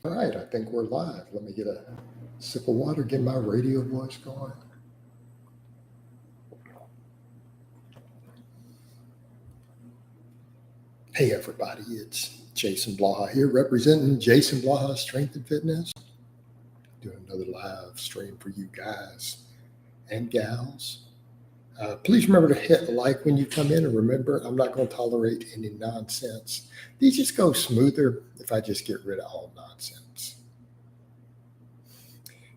All right, I think we're live. Let me get a sip of water, get my radio voice going. Hey, everybody, it's Jason Blaha here, representing Jason Blaha Strength and Fitness. Doing another live stream for you guys and gals. Please remember to hit like when you come in, and remember, I'm not going to tolerate any nonsense. These just go smoother if I just get rid of all nonsense.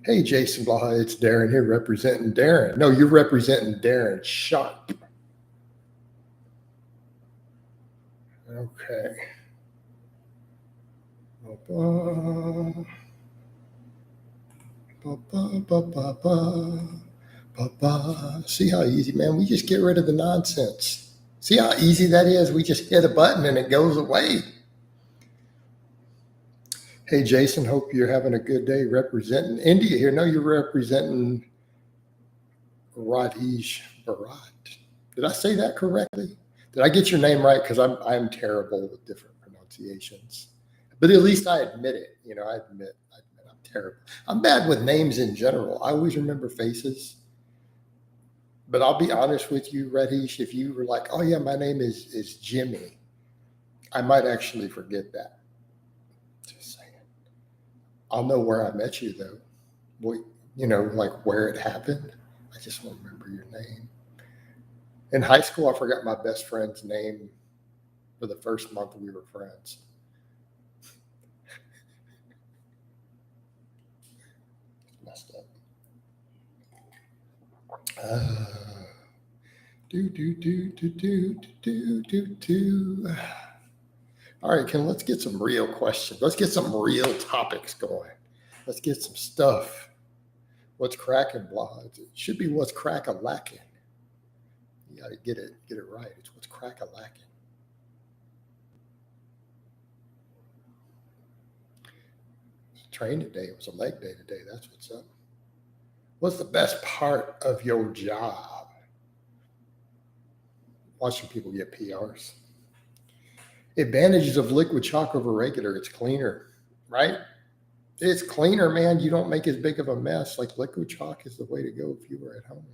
Hey, Jason Blaha, it's Darren here representing Darren. No, you're representing Darren Sharp. Okay. See how easy, man? We just get rid of the nonsense. See how easy that is? We just hit a button and it goes away. Hey, Jason, hope you're having a good day representing India here. No, you're representing Rajesh Bharat. Did I say that correctly? Did I get your name right? Because I'm terrible with different pronunciations. But at least I admit it. I admit I'm terrible. I'm bad with names in general. I always remember faces. But I'll be honest with you, Rajesh, if you were like, oh yeah, my name is Jimmy, I might actually forget that. Just saying. I'll know where I met you though. Like where it happened. I just won't remember your name. In high school, I forgot my best friend's name for the first month we were friends. Messed up. All right, let's get some real questions. Let's get some real topics going. Let's get some stuff. What's cracking, Blaha? It should be what's crack-a-lacking. You got to get it right. It's what's crack-a-lacking. Training day. It was a leg day today. That's what's up. What's the best part of your job? Watching people get PRs. Advantages of liquid chalk over regular. It's cleaner, right? It's cleaner, man. You don't make as big of a mess. Like liquid chalk is the way to go if you were at home.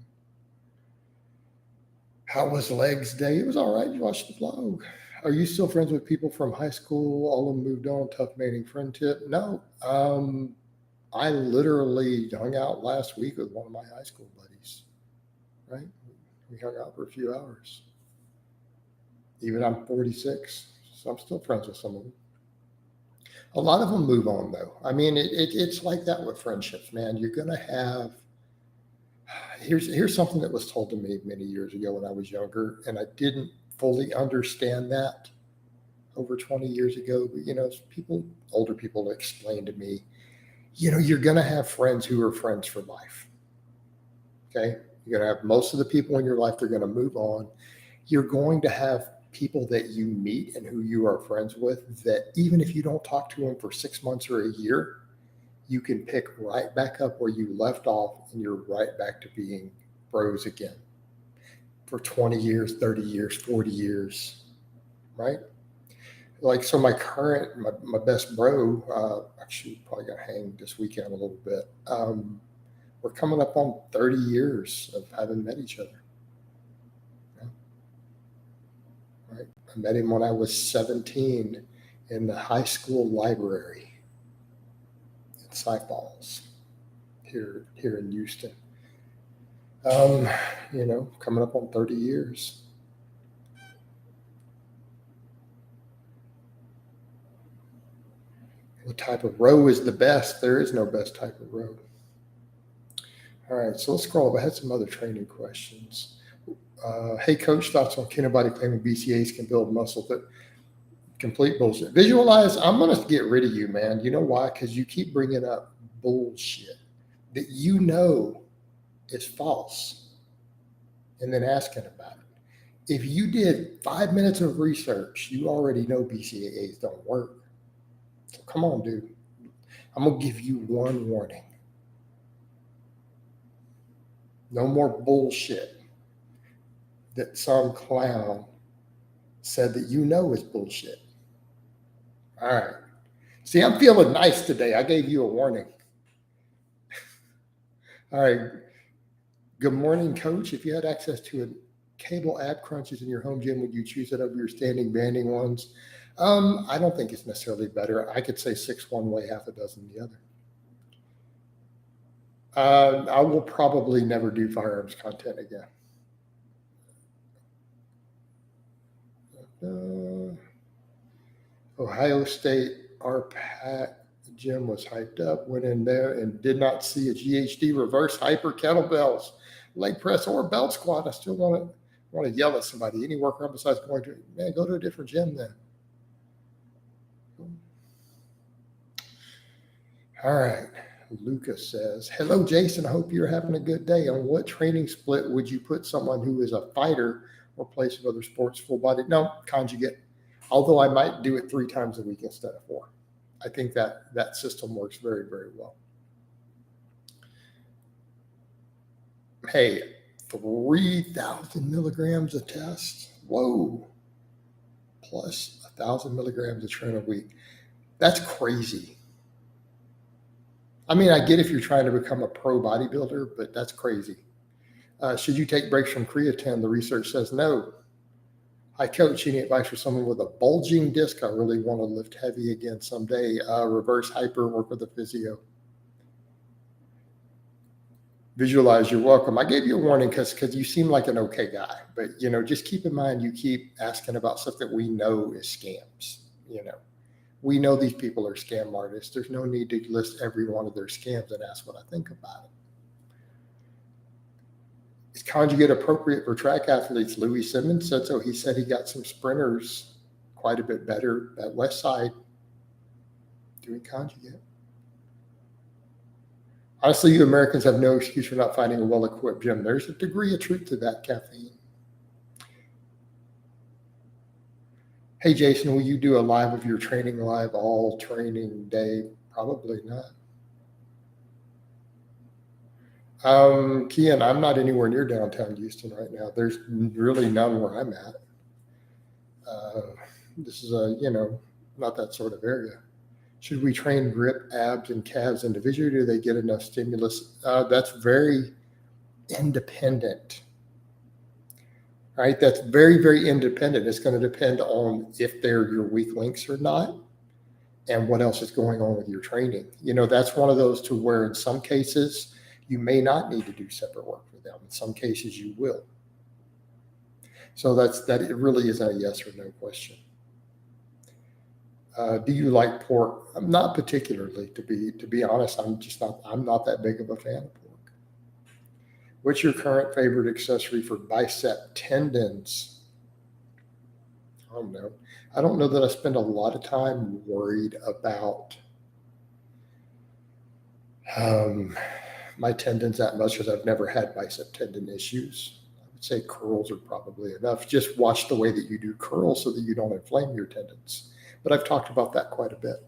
How was legs day? It was all right. You watched the vlog. Are you still friends with people from high school? All of them moved on. Tough mating friend tip? No. I literally hung out last week with one of my high school buddies, right? We hung out for a few hours. Even I'm 46, so I'm still friends with some of them. A lot of them move on, though. I mean, it's like that with friendships, man. You're going to have – here's something that was told to me many years ago when I was younger, and I didn't fully understand that over 20 years ago. But, older people explained to me, you're going to have friends who are friends for life, okay? You're going to have most of the people in your life, they're going to move on. You're going to have people that you meet and who you are friends with that even if you don't talk to them for 6 months or a year, you can pick right back up where you left off and you're right back to being bros again for 20 years, 30 years, 40 years, right? Like, so my best bro, actually probably got hanged this weekend a little bit. We're coming up on 30 years of having met each other. Right? I met him when I was 17 in the high school library at Cy Falls here in Houston. Coming up on 30 years. What type of row is the best? There is no best type of row. All right, so let's scroll up. I had some other training questions. Hey, coach, thoughts on anybody claiming BCAs can build muscle? But complete bullshit. Visualize, I'm going to get rid of you, man. You know why? Because you keep bringing up bullshit that is false and then asking about it. If you did 5 minutes of research, you already know BCAAs don't work. So come on, dude. I'm going to give you one warning. No more bullshit that some clown said that is bullshit. All right. See, I'm feeling nice today. I gave you a warning. All right. Good morning, Coach. If you had access to a cable ab crunches in your home gym, would you choose it over your standing banding ones? I don't think it's necessarily better. I could say 6 one way, half a dozen the other. I will probably never do firearms content again. Ohio State, our Pat gym was hyped up, went in there and did not see a GHD reverse hyper kettlebells, leg press, or belt squat. I still want to yell at somebody. Any workout besides going to, man, go to a different gym then. All right. Lucas says, hello, Jason. I hope you're having a good day. On what training split would you put someone who is a fighter or plays with other sports full body? No, conjugate. Although I might do it 3 times a week instead of 4. I think that system works very, very well. Hey, 3,000 milligrams a test. Whoa. Plus 1,000 milligrams of tren a week. That's crazy. I mean, I get if you're trying to become a pro bodybuilder, but that's crazy. Should you take breaks from creatine? The research says no. Hi, Coach. Any advice for someone with a bulging disc? I really want to lift heavy again someday. Reverse hyper, work with a physio. Visualize, you're welcome. I gave you a warning because you seem like an okay guy. But, just keep in mind you keep asking about stuff that we know is scams. We know these people are scam artists. There's no need to list every one of their scams and ask what I think about it. Is conjugate appropriate for track athletes? Louis Simmons said so. He said he got some sprinters quite a bit better at Westside doing conjugate. Honestly, you Americans have no excuse for not finding a well-equipped gym. There's a degree of truth to that, caffeine. Hey, Jason, will you do a live of your training live all training day? Probably not. Kian, I'm not anywhere near downtown Houston right now. There's really none where I'm at. This is not that sort of area. Should we train grip, abs, and calves individually? Do they get enough stimulus? That's very independent. Right? That's very, very independent. It's going to depend on if they're your weak links or not and what else is going on with your training. That's one of those to where in some cases you may not need to do separate work for them. In some cases you will. So that it really is a yes or no question. Do you like pork? Not particularly, to be honest. I'm not that big of a fan of pork. What's your current favorite accessory for bicep tendons? I don't know. I don't know that I spend a lot of time worried about my tendons that much because I've never had bicep tendon issues. I would say curls are probably enough. Just watch the way that you do curls so that you don't inflame your tendons. But I've talked about that quite a bit.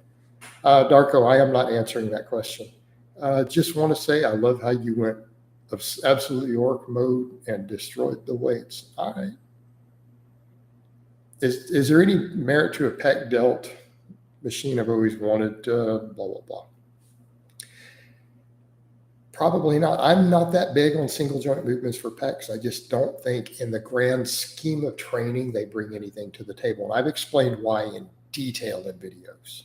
Darko, I am not answering that question. Just want to say I love how you went of absolute York mode and destroyed the weights. All right. Is there any merit to a pec delt machine? I've always wanted, blah, blah, blah. Probably not. I'm not that big on single joint movements for pecs. I just don't think in the grand scheme of training, they bring anything to the table. And I've explained why in detail in videos.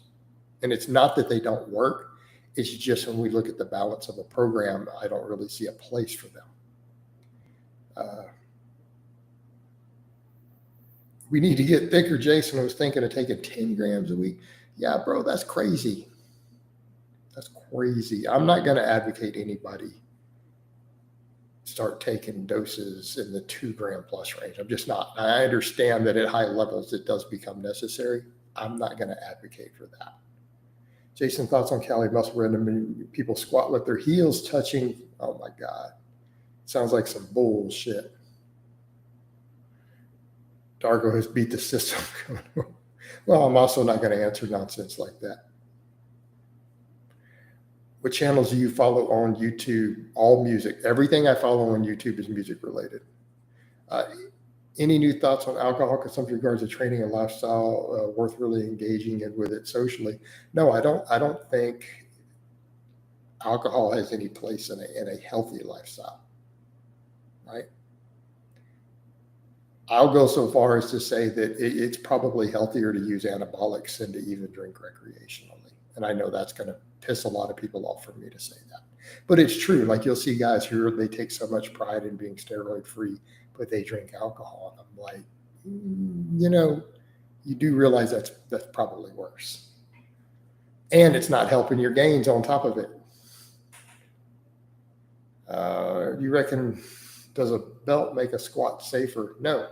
And it's not that they don't work. It's just when we look at the balance of a program, I don't really see a place for them. We need to get thicker. Jason was thinking of taking 10 grams a week. Yeah, bro, that's crazy. That's crazy. I'm not going to advocate anybody start taking doses in the 2 gram plus range. I'm just not. I understand that at high levels it does become necessary. I'm not going to advocate for that. Jason, thoughts on Cali muscle random people squat with their heels touching? Oh my God. Sounds like some bullshit. Dargo has beat the system. Well, I'm also not going to answer nonsense like that. What channels do you follow on YouTube? All music. Everything I follow on YouTube is music related. Any new thoughts on alcohol consumption in regards to training and lifestyle worth really engaging in with it socially? No, I don't think alcohol has any place in a healthy lifestyle, right? I'll go so far as to say that it's probably healthier to use anabolics than to even drink recreationally. And I know that's going to piss a lot of people off for me to say that. But it's true. Like you'll see guys who they take so much pride in being steroid free, but they drink alcohol. And I'm like, you do realize that's probably worse. And it's not helping your gains on top of it. You reckon, does a belt make a squat safer? No,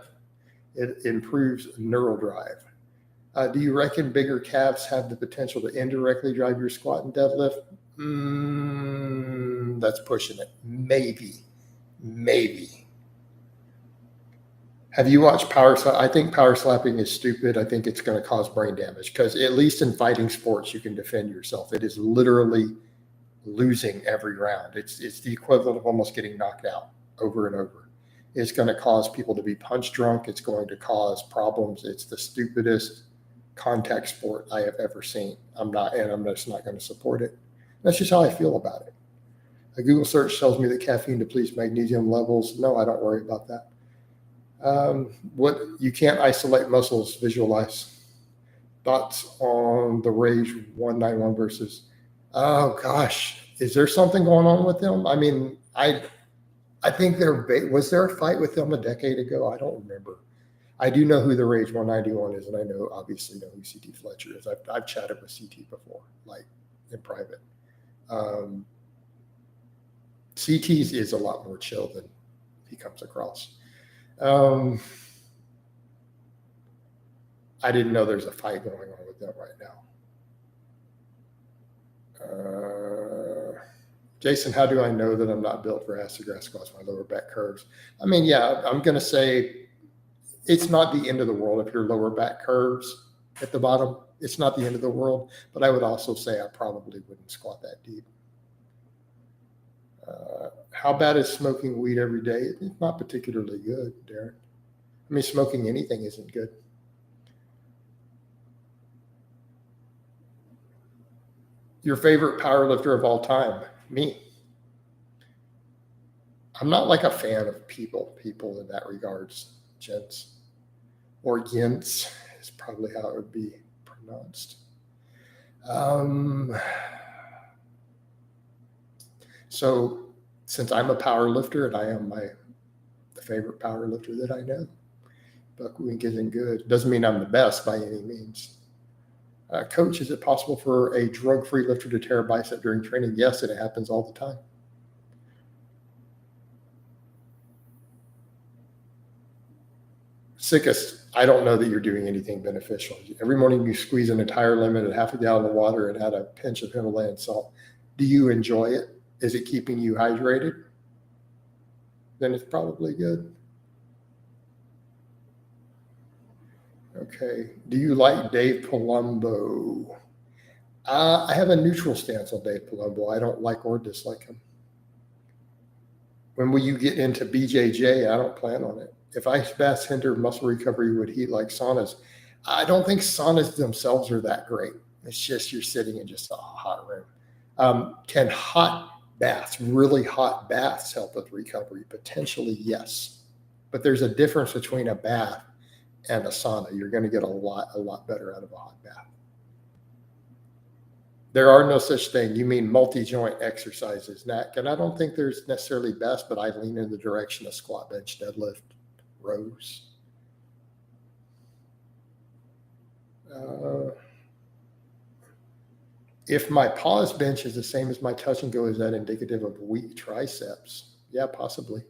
it improves neural drive. Do you reckon bigger calves have the potential to indirectly drive your squat and deadlift? That's pushing it. Maybe. Have you watched power? I think power slapping is stupid. I think it's going to cause brain damage because at least in fighting sports, you can defend yourself. It is literally losing every round. It's the equivalent of almost getting knocked out over and over. It's going to cause people to be punch drunk. It's going to cause problems. It's the stupidest contact sport I have ever seen. I'm just not going to support it. That's just how I feel about it. A Google search tells me that caffeine depletes magnesium levels. No, I don't worry about that. What you can't isolate muscles, visualize. Thoughts on the Rage 191 versus, oh gosh, is there something going on with them? I mean, I think was there a fight with them a decade ago? I don't remember. I do know who the Rage 191 is, and I obviously know who CT Fletcher is. I've chatted with CT before, like in private. CT's is a lot more chill than he comes across. I didn't know there's a fight going on with them right now. Jason, how do I know that I'm not built for acid grass squats? My lower back curves. I mean, yeah, I'm going to say it's not the end of the world if your lower back curves at the bottom. It's not the end of the world, but I would also say I probably wouldn't squat that deep. How bad is smoking weed every day? It's not particularly good, Darren. I mean, smoking anything isn't good. Your favorite powerlifter of all time? Me. I'm not like a fan of people in that regards, gents. Or gents is probably how it would be pronounced. So since I'm a power lifter and I am the favorite power lifter that I know, Buckwink isn't good. Doesn't mean I'm the best by any means. Coach, is it possible for a drug-free lifter to tear a bicep during training? Yes, it happens all the time. Sickest, I don't know that you're doing anything beneficial. Every morning you squeeze an entire lemon and half a gallon of water and add a pinch of Himalayan salt. Do you enjoy it? Is it keeping you hydrated? Then it's probably good. Okay. Do you like Dave Palumbo? I have a neutral stance on Dave Palumbo. I don't like or dislike him. When will you get into BJJ? I don't plan on it. If ice baths hinder muscle recovery, would heat like saunas? I don't think saunas themselves are that great. It's just you're sitting in just a hot room. Can hot baths, really hot baths, help with recovery? Potentially, yes. But there's a difference between a bath and a sauna. You're going to get a lot better out of a hot bath. There are no such thing. You mean multi-joint exercises, Nat? And I don't think there's necessarily best, but I lean in the direction of squat, bench, deadlift, rows. If my pause bench is the same as my touch and go, is that indicative of weak triceps? Yeah, possibly.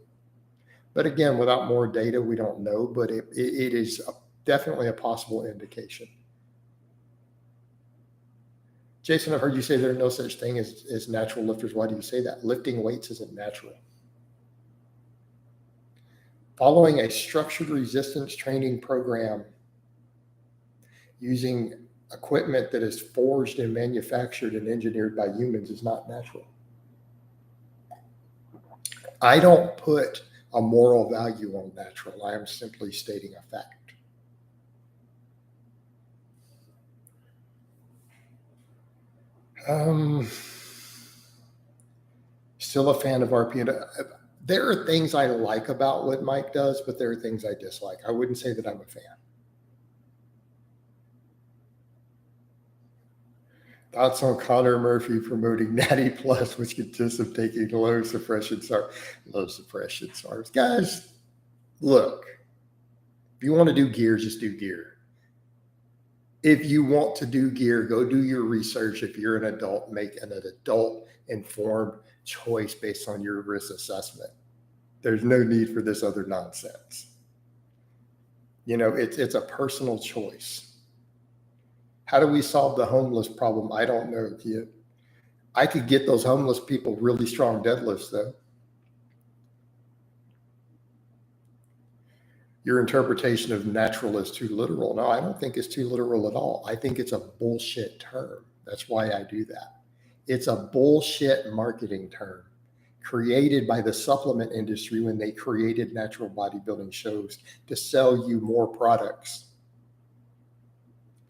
But again, without more data, we don't know, but it is definitely a possible indication. Jason, I've heard you say there are no such thing as natural lifters. Why do you say that? Lifting weights isn't natural. Following a structured resistance training program using equipment that is forged and manufactured and engineered by humans is not natural. I don't put a moral value on natural. I am simply stating a fact. Still a fan of RP. There are things I like about what Mike does, but there are things I dislike. I wouldn't say that I'm a fan. Thoughts on Connor Murphy promoting Natty Plus, which consists of taking low suppression SARMs. Guys, look, if you want to do gear, just do gear. If you want to do gear, go do your research. If you're an adult, make an adult informed choice based on your risk assessment. There's no need for this other nonsense. It's a personal choice. How do we solve the homeless problem? I don't know, kid. I could get those homeless people really strong deadlifts, though. Your interpretation of natural is too literal. No, I don't think it's too literal at all. I think it's a bullshit term. That's why I do that. It's a bullshit marketing term created by the supplement industry when they created natural bodybuilding shows to sell you more products.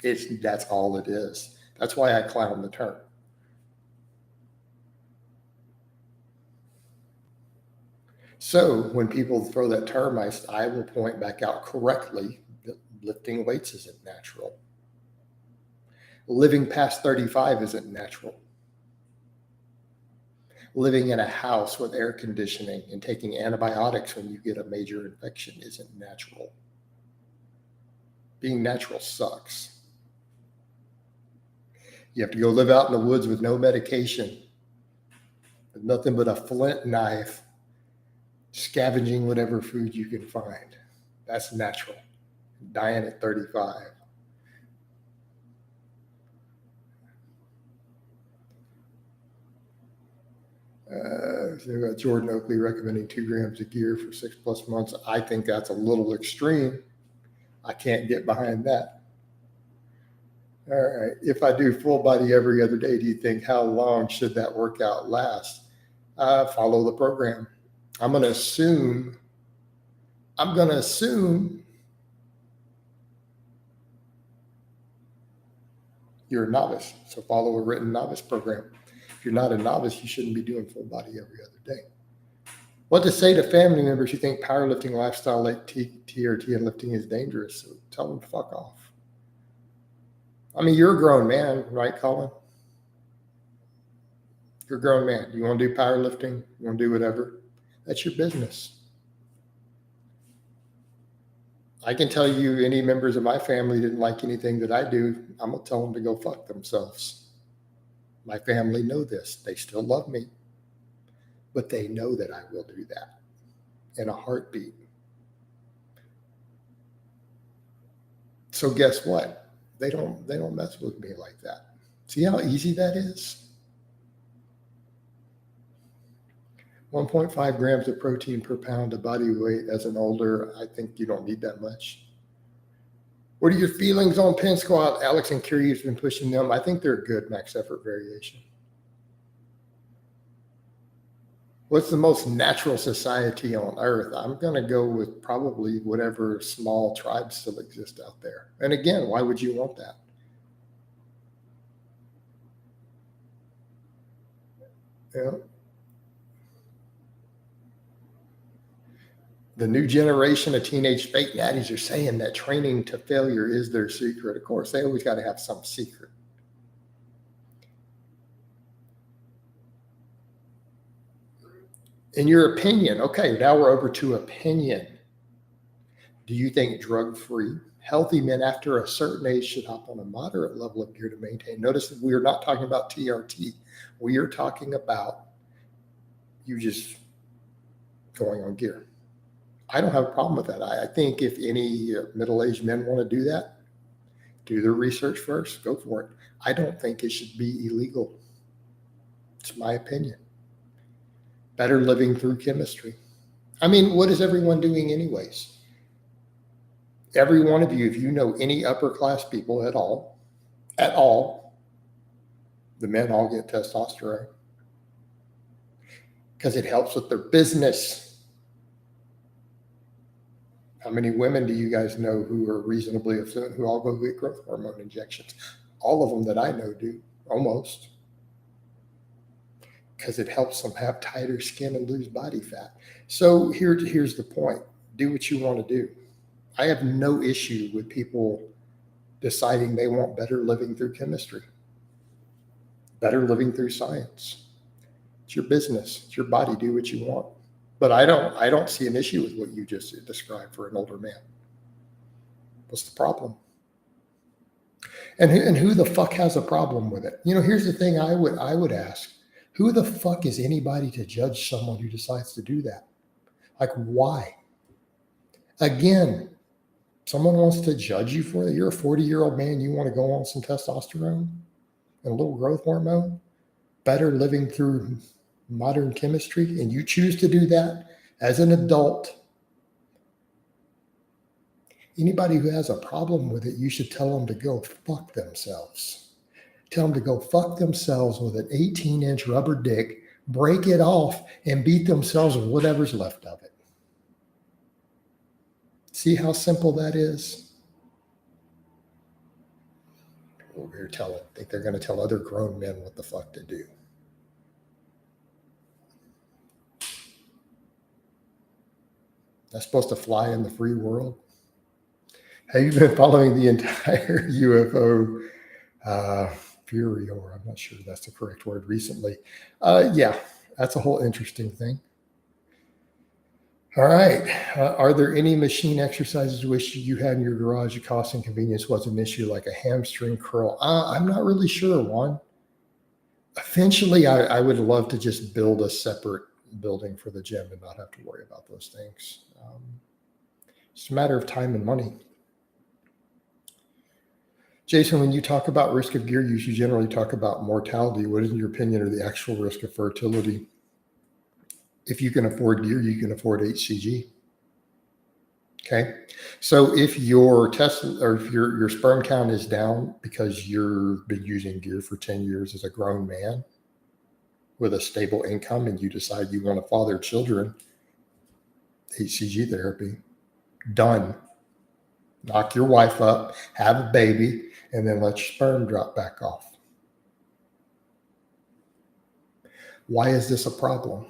That's all it is. That's why I clown the term. So when people throw that term, I will point back out correctly that lifting weights isn't natural. Living past 35 isn't natural. Living in a house with air conditioning and taking antibiotics when you get a major infection isn't natural. Being natural sucks. You have to go live out in the woods with no medication, with nothing but a flint knife, scavenging whatever food you can find. That's natural. Dying at 35. Jordan Oakley recommending 2 grams of gear for 6+ months. I think that's a little extreme. I can't get behind that. All right. If I do full body every other day, do you think how long should that workout last? Follow the program. I'm going to assume you're a novice. So follow a written novice program. If you're not a novice, you shouldn't be doing full body every other day. What to say to family members who think powerlifting lifestyle like TRT and lifting is dangerous? So tell them fuck off. I mean, you're a grown man, right, Colin? You're a grown man. You want to do powerlifting? You want to do whatever? That's your business. I can tell you any members of my family didn't like anything that I do, I'm going to tell them to go fuck themselves. My family know this. They still love me, but they know that I will do that in a heartbeat. So guess what? They don't mess with me like that. See how easy that is? 1.5 grams of protein per pound of body weight as an older. I think you don't need that much. What are your feelings on pin squat? Alex and Curie has been pushing them. I think they're good max effort variation. What's the most natural society on earth? I'm going to go with probably whatever small tribes still exist out there. And again, why would you want that? Yeah. The new generation of teenage fake natties are saying that training to failure is their secret. Of course, they always got to have some secret. In your opinion, okay, now we're over to opinion. Do you think drug-free, healthy men after a certain age should hop on a moderate level of gear to maintain? Notice that we are not talking about TRT. We are talking about you just going on gear. I don't have a problem with that. I think if any middle-aged men want to do that, do their research first, go for it. I don't think it should be illegal. It's my opinion. Better living through chemistry. I mean, what is everyone doing anyways? Every one of you, if you know any upper class people at all, the men all get testosterone because it helps with their business. How many women do you guys know who are reasonably affluent who all go get growth hormone injections? All of them that I know do, almost, because it helps them have tighter skin and lose body fat. So here's the point. Do what you want to do. I have no issue with people deciding they want better living through chemistry, better living through science. It's your business. It's your body. Do what you want. But I don't see an issue with what you just described for an older man. What's the problem? And who the fuck has a problem with it? Here's the thing I would ask. Who the fuck is anybody to judge someone who decides to do that? Like, why? Again, someone wants to judge you for it. You're a 40-year-old man. You want to go on some testosterone and a little growth hormone, better living through modern chemistry, and you choose to do that as an adult. Anybody who has a problem with it, you should tell them to go fuck themselves. Tell them to go fuck themselves with an 18-inch rubber dick, break it off, and beat themselves with whatever's left of it. See how simple that is? Over here think they're going to tell other grown men what the fuck to do. That's supposed to fly in the free world. Have you been following the entire UFO furor? I'm not sure that's the correct word recently. Yeah, that's a whole interesting thing. All right. Are there any machine exercises which you had in your garage that cost and convenience was an issue, like a hamstring curl? I'm not really sure, Juan. Eventually, I would love to just build a separate building for the gym and not have to worry about those things. It's a matter of time and money. Jason, when you talk about risk of gear use, you generally talk about mortality. What is, in your opinion, or the actual risk of fertility? If you can afford gear, you can afford HCG. Okay. So if your test or if your sperm count is down because you've been using gear for 10 years as a grown man with a stable income and you decide you want to father children, HCG therapy, done. Knock your wife up, have a baby, and then let your sperm drop back off. Why is this a problem?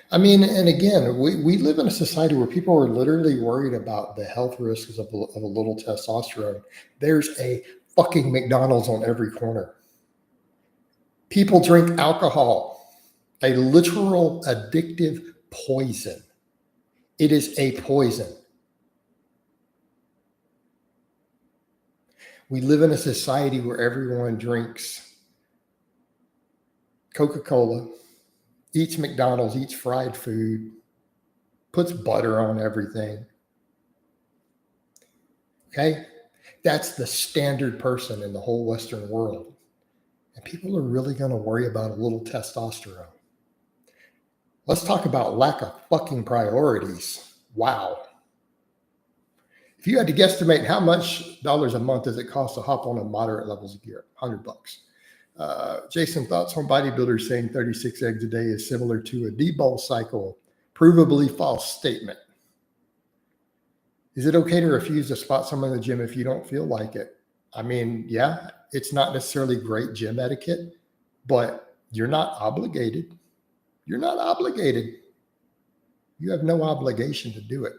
I mean, and again, we live in a society where people are literally worried about the health risks of a little testosterone. There's a fucking McDonald's on every corner. People drink alcohol, a literal addictive poison. It is a poison. We live in a society where everyone drinks Coca-Cola, eats McDonald's, eats fried food, puts butter on everything. Okay? That's the standard person in the whole Western world. And people are really going to worry about a little testosterone. Let's talk about lack of fucking priorities. Wow. If you had to guesstimate how much dollars a month does it cost to hop on a moderate levels of gear? $100. Jason, thoughts on bodybuilders saying 36 eggs a day is similar to a debulk cycle, provably false statement. Is it okay to refuse to spot someone in the gym if you don't feel like it? I mean, yeah, it's not necessarily great gym etiquette, but you're not obligated. You're not obligated. You have no obligation to do it.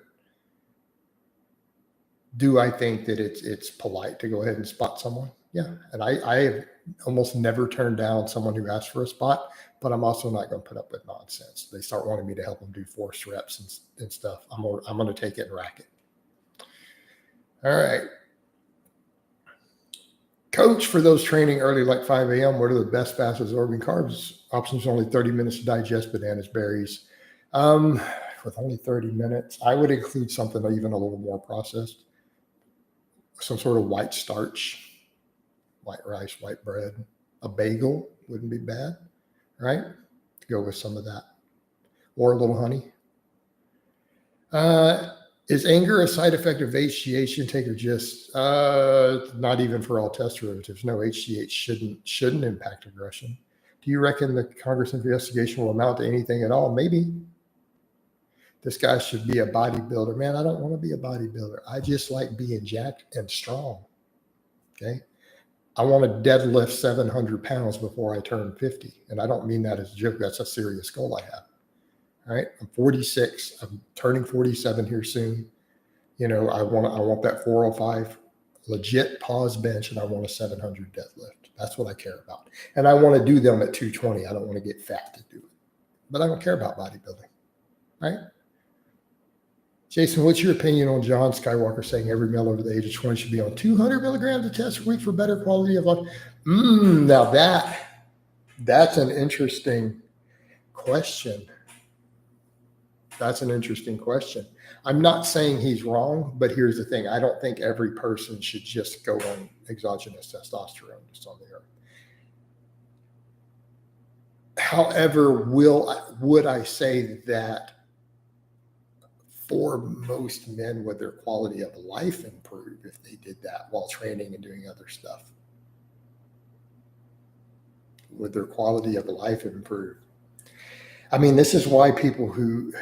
Do I think that it's polite to go ahead and spot someone? Yeah. And I have almost never turned down someone who asks for a spot, but I'm also not going to put up with nonsense. They start wanting me to help them do force reps and stuff. I'm going to take it and rack it. All right. Coach, for those training early, like 5 a.m., what are the best fast absorbing carbs? Options only 30 minutes to digest: bananas, berries. With only 30 minutes, I would include something even a little more processed. Some sort of white starch, white rice, white bread. A bagel wouldn't be bad, right? Go with some of that. Or a little honey. Is anger a side effect of HGH intake or just not even for all test derivatives? No, HGH shouldn't impact aggression. Do you reckon the Congress investigation will amount to anything at all? Maybe. This guy should be a bodybuilder. Man, I don't want to be a bodybuilder. I just like being jacked and strong. Okay. I want to deadlift 700 pounds before I turn 50. And I don't mean that as a joke. That's a serious goal I have. All right. I'm 46. I'm turning 47 here soon. I want that 405 legit pause bench, and I want a 700 deadlift. That's what I care about. And I want to do them at 220. I don't want to get fat to do it. But I don't care about bodybuilding. Right? Jason, what's your opinion on John Skywalker saying every male over the age of 20 should be on 200 milligrams of test per week for better quality of life? Now that's an interesting question. That's an interesting question. I'm not saying he's wrong, but here's the thing. I don't think every person should just go on exogenous testosterone just on the earth. However, would I say that for most men, would their quality of life improve if they did that while training and doing other stuff? Would their quality of life improve? I mean, this is why people who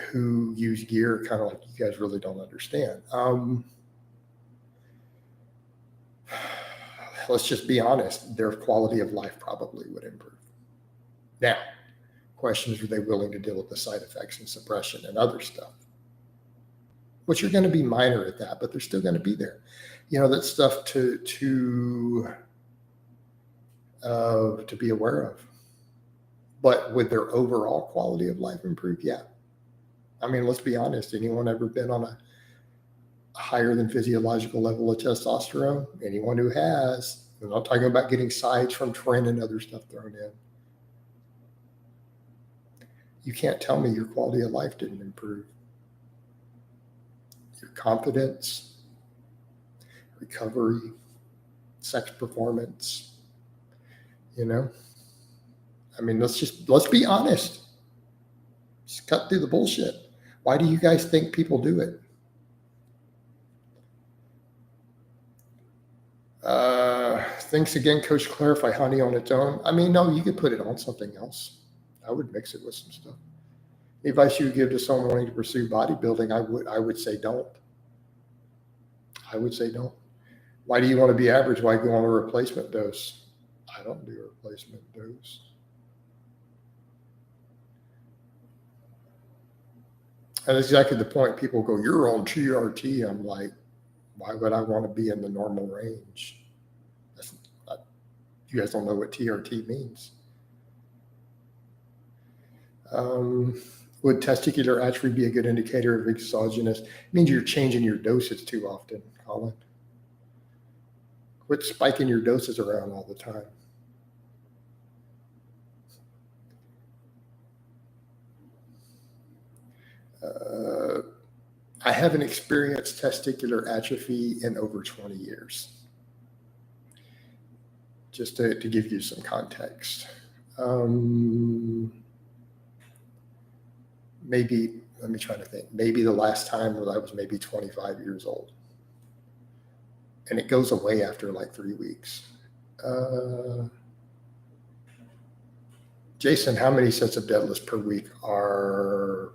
use gear kind of like you guys really don't understand. Let's just be honest. Their quality of life probably would improve. Now, question is, are they willing to deal with the side effects and suppression and other stuff? Which are going to be minor at that, but they're still going to be there. That's stuff to be aware of. But would their overall quality of life improve? Yeah. I mean, let's be honest. Anyone ever been on a higher than physiological level of testosterone? Anyone who has, I'm not talking about getting sides from tren and other stuff thrown in. You can't tell me your quality of life didn't improve. Your confidence, recovery, sex performance, I mean, let's be honest. Just cut through the bullshit. Why do you guys think people do it? Thanks again, Coach. Clarify honey on its own. I mean, no, you could put it on something else. I would mix it with some stuff. The advice you would give to someone wanting to pursue bodybuilding, I would say don't. I would say don't. Why do you want to be average? Why go on a replacement dose? I don't do a replacement dose. And that's exactly the point. People go, you're on TRT. I'm like, why would I want to be in the normal range? You guys don't know what TRT means. Would testicular atrophy be a good indicator of exogenous? It means you're changing your doses too often, Colin. Quit spiking your doses around all the time. I haven't experienced testicular atrophy in over 20 years. Just to give you some context. Maybe, let me try to think, maybe the last time was I was maybe 25 years old. And it goes away after like 3 weeks. Jason, how many sets of deadlifts per week are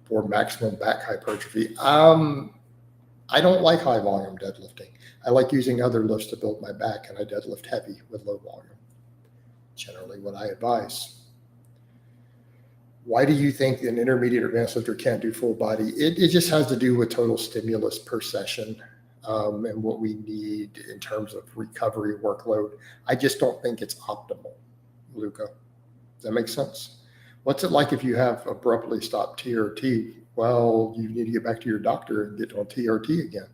for maximum back hypertrophy? I don't like high volume deadlifting. I like using other lifts to build my back, and I deadlift heavy with low volume. Generally what I advise. Why do you think an intermediate or advanced lifter can't do full body? It just has to do with total stimulus per session and what we need in terms of recovery workload. I just don't think it's optimal, Luca. Does that make sense? What's it like if you have abruptly stopped TRT? Well, you need to get back to your doctor and get on TRT again.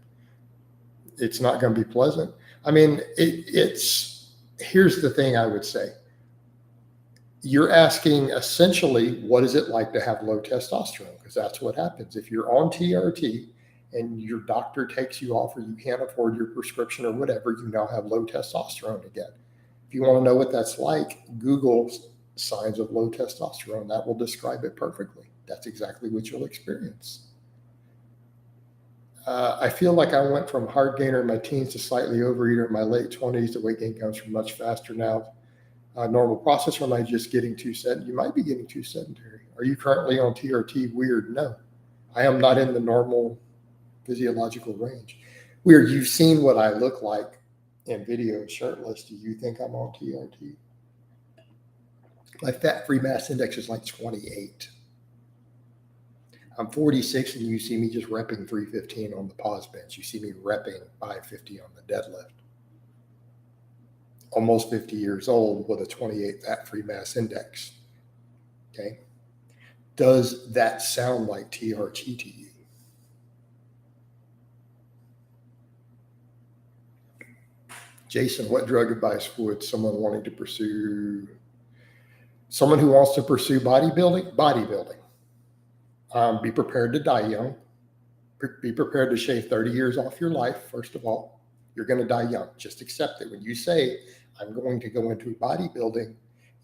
It's not going to be pleasant. I mean, here's the thing I would say. You're asking essentially, what is it like to have low testosterone? Because that's what happens. If you're on TRT and your doctor takes you off or you can't afford your prescription or whatever, you now have low testosterone again. If you want to know what that's like, Google signs of low testosterone. That will describe it perfectly. That's exactly what you'll experience. I feel like I went from hard gainer in my teens to slightly overeater in my late 20s. The weight gain comes from much faster now. Normal process, or am I just getting too sedentary? You might be getting too sedentary. Are you currently on TRT? Weird. No. I am not in the normal physiological range. Weird, you've seen what I look like in videos shirtless. Do you think I'm on TRT? My fat-free mass index is like 28. I'm 46 and you see me just repping 315 on the pause bench. You see me repping 550 on the deadlift. Almost 50 years old with a 28 fat-free mass index. Okay. Does that sound like TRT to you? Jason, what drug advice would someone who wants to pursue bodybuilding? Be prepared to die young. Be prepared to shave 30 years off your life. First of all, you're going to die young. Just accept it. When you say, I'm going to go into bodybuilding,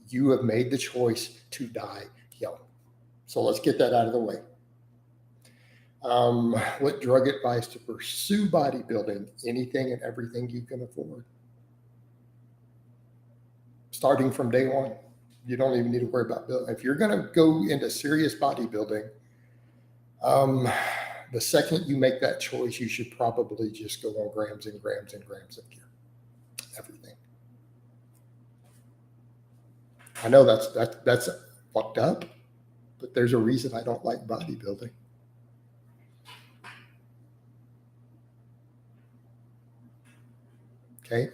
you have made the choice to die young. So let's get that out of the way. What drug advice to pursue bodybuilding? Anything and everything you can afford. Starting from day one. You don't even need to worry about building. If you're going to go into serious bodybuilding, the second you make that choice, you should probably just go on grams and grams and grams of gear. Everything. I know that's fucked up, but there's a reason I don't like bodybuilding. Okay.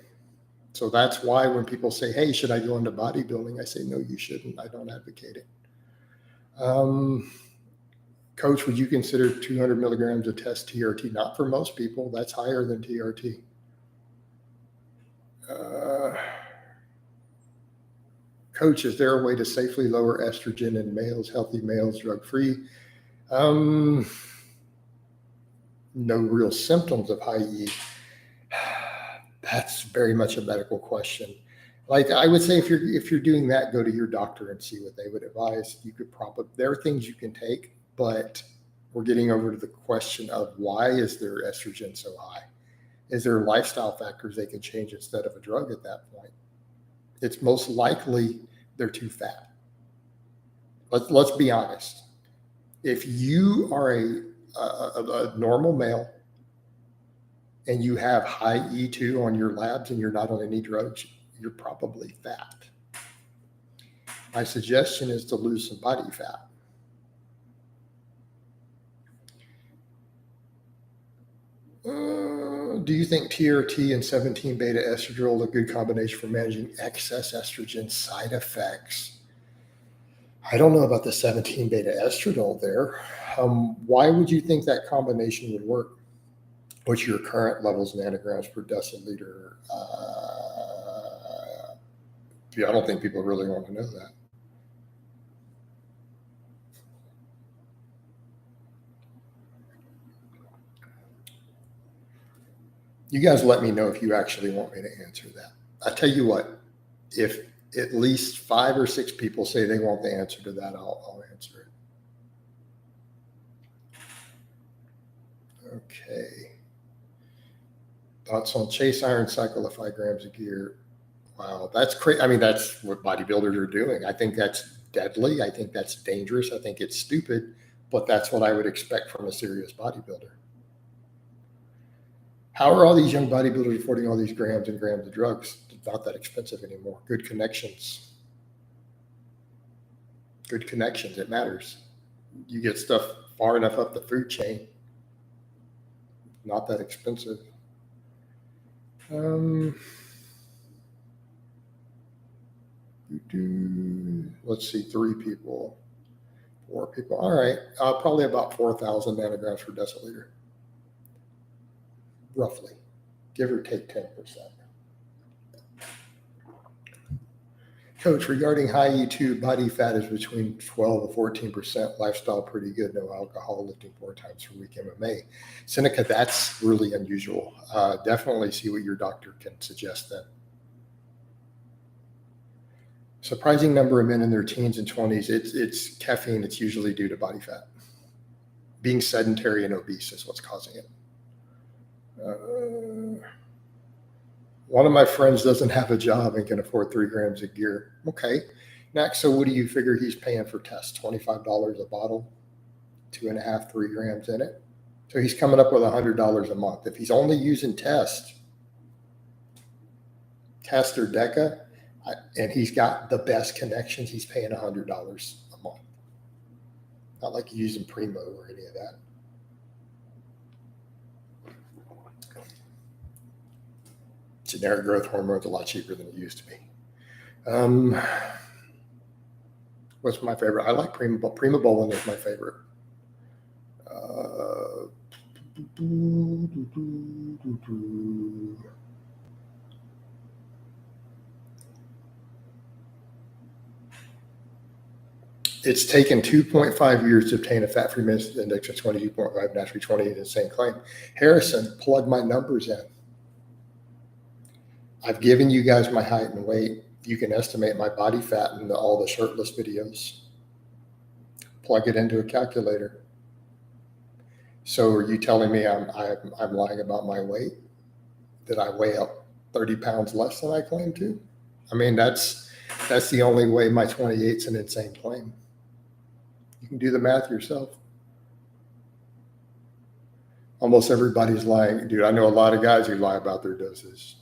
So that's why when people say, hey, should I go into bodybuilding? I say, no, you shouldn't. I don't advocate it. Coach, would you consider 200 milligrams of test TRT? Not for most people. That's higher than TRT. Coach, is there a way to safely lower estrogen in males, healthy males, drug-free? No real symptoms of high E. That's very much a medical question. Like I would say, if you're doing that, go to your doctor and see what they would advise. You could probably, there are things you can take, but we're getting over to the question of why is their estrogen so high? Is there lifestyle factors they can change instead of a drug at that point? It's most likely they're too fat. Let's be honest. If you are a normal male and you have high E2 on your labs and you're not on any drugs, you're probably fat. My suggestion is to lose some body fat. Do you think TRT and 17 beta estradiol are a good combination for managing excess estrogen side effects? I don't know about the 17 beta estradiol there. Why would you think that combination would work? What's your current levels in nanograms per deciliter? I don't think people really want to know that. You guys let me know if you actually want me to answer that. I tell you what, if at least 5 or 6 people say they want the answer to that, I'll answer it. Okay. Thoughts on chase iron cycle of 5 grams of gear? Wow, that's crazy. I mean, that's what bodybuilders are doing. I think that's deadly. I think that's dangerous. I think it's stupid, but that's what I would expect from a serious bodybuilder. How are all these young bodybuilders affording all these grams and grams of drugs? It's not that expensive anymore. Good connections. Good connections. It matters. You get stuff far enough up the food chain. Not that expensive. Let's see, 3 people, 4 people. All right, probably about 4,000 nanograms per deciliter, roughly, give or take 10%. Coach, regarding high E2, body fat is between 12 and 14%. Lifestyle pretty good, no alcohol, lifting 4 times per week MMA. Seneca, that's really unusual. Definitely see what your doctor can suggest then. Surprising number of men in their teens and 20s. It's caffeine. It's usually due to body fat. Being sedentary and obese is what's causing it. One of my friends doesn't have a job and can afford 3 grams of gear. Okay. Next, so what do you figure he's paying for tests? $25 a bottle? 2.5, 3 grams in it. So he's coming up with $100 a month. If he's only using test or Deca, and he's got the best connections, he's paying $100 a month. Not like he's using Primo or any of that. Generic growth hormone is a lot cheaper than it used to be. What's my favorite? I like Primobolan is my favorite. It's taken 2.5 years to obtain a fat-free maintenance index of 22.5, naturally 20, and insane claim. Harrison, plug my numbers in. I've given you guys my height and weight. You can estimate my body fat in all the shirtless videos. Plug it into a calculator. So are you telling me I'm lying about my weight? That I weigh up 30 pounds less than I claim to? I mean, that's the only way my 28's an insane claim. You can do the math yourself. Almost everybody's lying. Dude, I know a lot of guys who lie about their doses.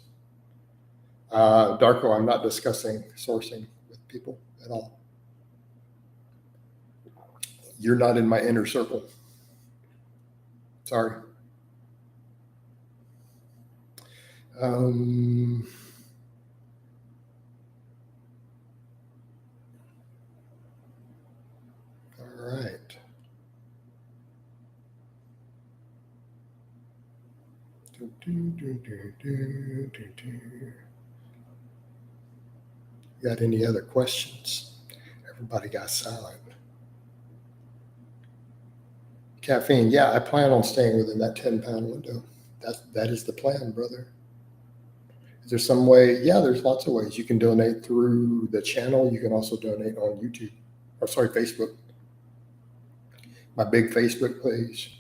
Darko, I'm not discussing sourcing with people at all. You're not in my inner circle. Sorry. All right. Got any other questions? Everybody got silent. Caffeine, yeah, I plan on staying within that 10-pound window. That is the plan, brother. Is there some way? Yeah, there's lots of ways. You can donate through the channel. You can also donate on YouTube. Or sorry, Facebook. My big Facebook page.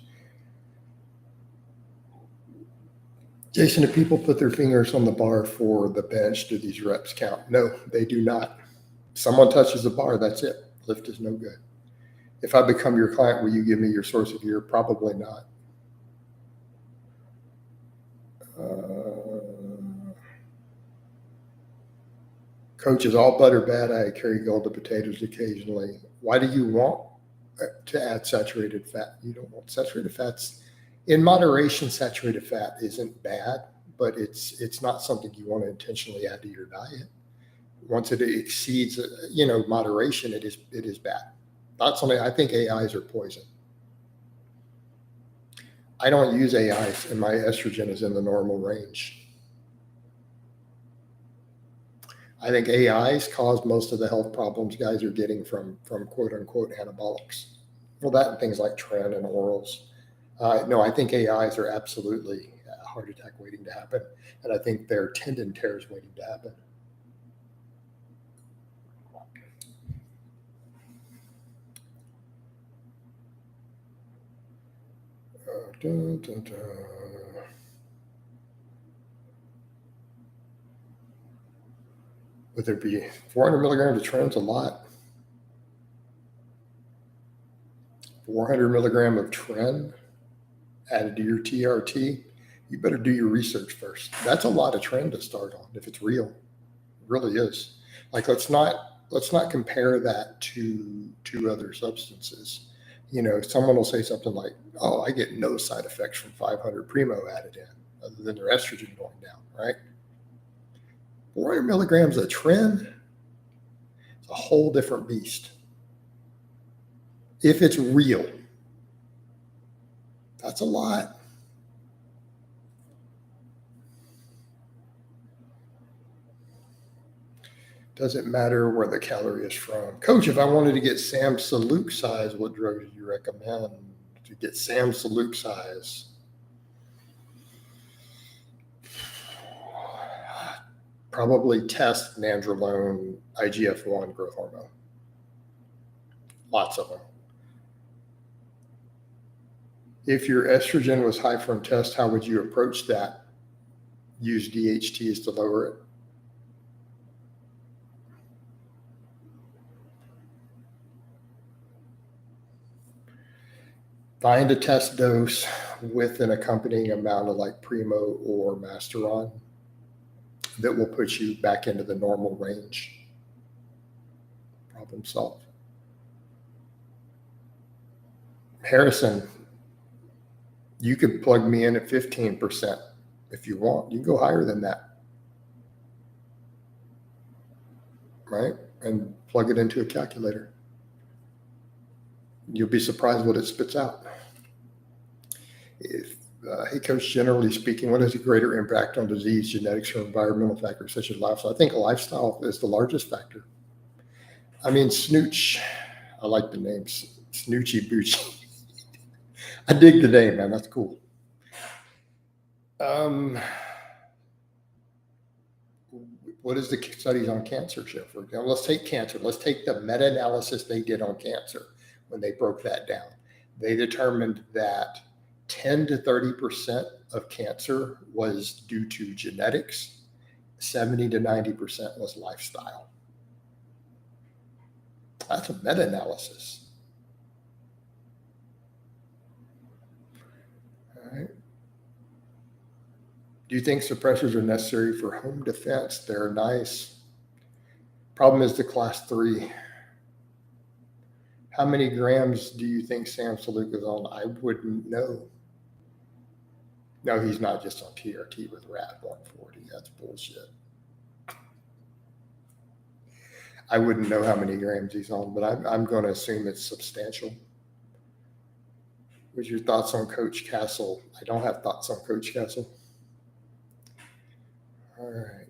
Jason, do people put their fingers on the bar for the bench? Do these reps count? No, they do not. Someone touches the bar, that's it. Lift is no good. If I become your client, will you give me your source of gear? Probably not. Coach, is all butter bad? I carry gold to potatoes occasionally. Why do you want to add saturated fat? You don't want saturated fats. In moderation, saturated fat isn't bad, but it's not something you want to intentionally add to your diet. Once it exceeds, moderation, it is bad. Not something. I think AIs are poison. I don't use AIs, and my estrogen is in the normal range. I think AIs cause most of the health problems guys are getting from quote unquote anabolics. Well, that and things like tren and orals. No, I think AIs are absolutely a heart attack waiting to happen. And I think they're tendon tears waiting to happen. Would there be 400 milligrams of tren's a lot? 400 milligram of tren added to your TRT, you better do your research first. That's a lot of tren to start on if it's real. It really is. Like let's not compare that to other substances. Someone will say something like, "Oh, I get no side effects from 500 Primo added in, other than their estrogen going down." Right? 400 milligrams of tren is a whole different beast. If it's real, that's a lot. Doesn't matter where the calorie is from. Coach, if I wanted to get Sam Saluk size, what drug do you recommend to get Sam Saluk size? Probably test nandrolone, IGF-1 growth hormone. Lots of them. If your estrogen was high from test, how would you approach that? Use DHTs to lower it. Find a test dose with an accompanying amount of like Primo or Masteron that will put you back into the normal range. Problem solved. Harrison, you could plug me in at 15% if you want. You can go higher than that, right? And plug it into a calculator. You'll be surprised what it spits out. Hey, Coach, generally speaking, what has a greater impact on disease, genetics, or environmental factors such as lifestyle? I think lifestyle is the largest factor. I mean, Snooch, I like the names, Snoochy Boochie. I dig the name, man. That's cool. What is the studies on cancer show? For example, let's take cancer. Let's take the meta-analysis they did on cancer when they broke that down. They determined that 10 to 30% of cancer was due to genetics, 70 to 90% was lifestyle. That's a meta-analysis. All right. Do you think suppressors are necessary for home defense? They're nice. Problem is the class 3. How many grams do you think Sam Saluk is on? I wouldn't know. No, he's not just on TRT with RAT 140. That's bullshit. I wouldn't know how many grams he's on, but I'm going to assume it's substantial. What's your thoughts on Coach Castle? I don't have thoughts on Coach Castle. All right.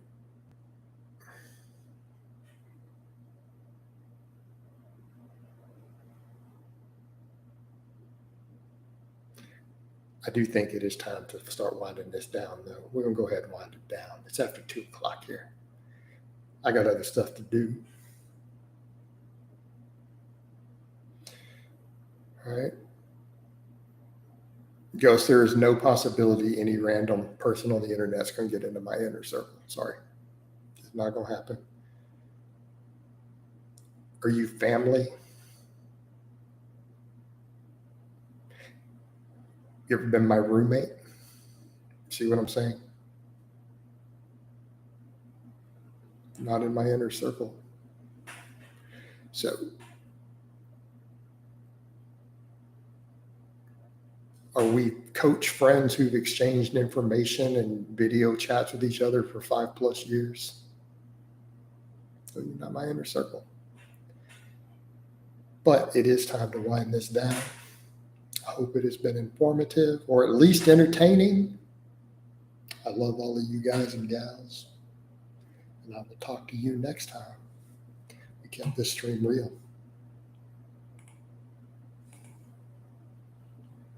I do think it is time to start winding this down, though. We're going to go ahead and wind it down. It's after 2 o'clock here. I got other stuff to do. All right. Ghost, there is no possibility any random person on the internet is going to get into my inner circle. Sorry. It's not going to happen. Are you family? You ever been my roommate? See what I'm saying? Not in my inner circle. So, are we coach friends who've exchanged information and video chats with each other for 5+ years? So you're not my inner circle. But it is time to wind this down. I hope it has been informative or at least entertaining. I love all of you guys and gals. And I will talk to you next time. We kept this stream real.